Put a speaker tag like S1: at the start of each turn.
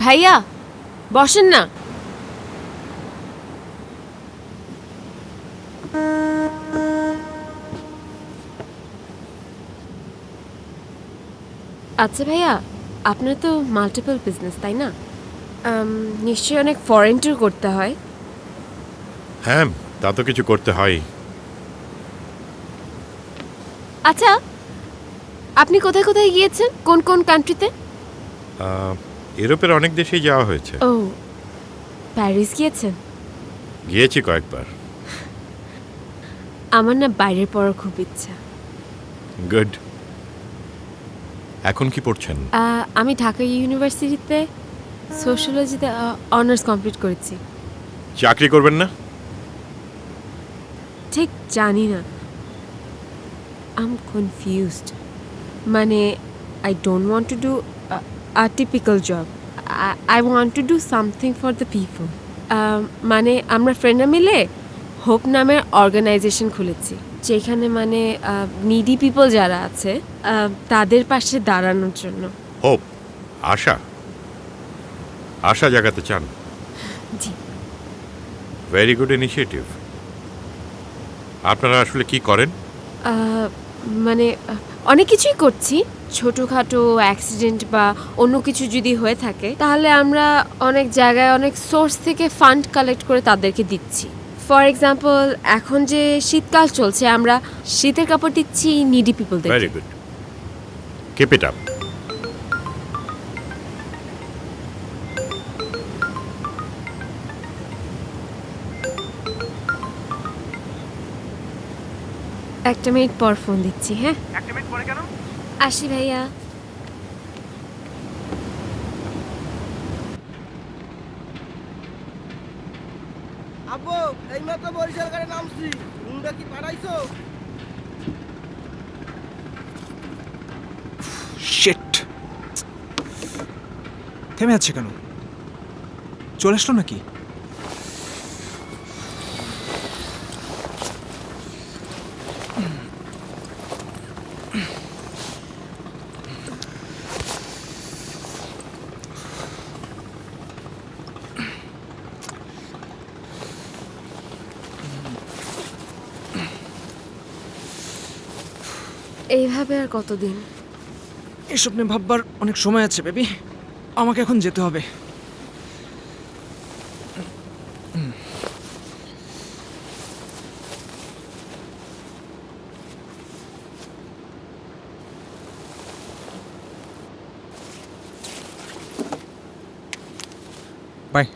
S1: ভাইয়া বসেন না। আচ্ছা ভাইয়া, আপনার তো মাল্টিপল বিজনেস তাই না? নিশ্চয়ই অনেক ফরেন ট্যুর করতে হয়।
S2: হ্যাঁ, তা তো কিছু করতে হয়।
S1: আচ্ছা, আপনি কোথায় কোথায় গিয়েছেন, কোন কোন কান্ট্রিতে?
S2: ইউরোপের অনেক দেশেই যাওয়া হয়েছে।
S1: ও, প্যারিস গিয়েছেন?
S2: গিয়েছি কয়েকবার।
S1: আমার না বাইরের পড়ার খুব ইচ্ছা।
S2: গুড। এখন কি পড়ছেন?
S1: আমি ঢাকা ইউনিভার্সিটিতে সোশ্যোলজিতে অনার্স কমপ্লিট করেছি।
S2: চাকরি করবেন না?
S1: ঠিক জানি না, আই এম কনফিউজড। মানে I don't want to do a typical job, I want to do something for the people. মানে আমরা ফ্রেন্ডরা মিলে হোপ নামের অর্গানাইজেশন খুলেছি, যেখানে মানে নিডি পিপল যারা আছে তাদের পাশে দাঁড়ানোর জন্য।
S2: হোপ, আশা, আশা জাগাতে চান।
S1: জি।
S2: Very good initiative. আপনারা আসলে কি করেন?
S1: মানে অনেক কিছুই করছি। ছোটোখাটো অ্যাক্সিডেন্ট বা অন্য কিছু যদি হয়ে থাকে তাহলে আমরা অনেক জায়গায় অনেক সোর্স থেকে ফান্ড কালেক্ট করে তাদেরকে দিচ্ছি। ফর এক্সাম্পল, এখন যে শীতকাল চলছে, আমরা শীতের কাপড় দিচ্ছি নিডি পিপলদের।
S2: Very good, keep it up.
S1: একটা মিনিট পর ফোন দিচ্ছি। হ্যাঁ,
S3: একটা মিনিট পরে কেন?
S1: আসি ভাইয়া।
S3: আব্বু, এইমাত্র বরিশাল গাড়ি নামছি। রুমটা কি পাঠাইছো?
S4: শিট, থেমে আছে কেন? চলে আসলো নাকি?
S1: এইভাবে আর কতদিন?
S4: এসব নিয়ে ভাববার অনেক সময় আছে বেবি, আমাকে এখন যেতে হবে। বাই।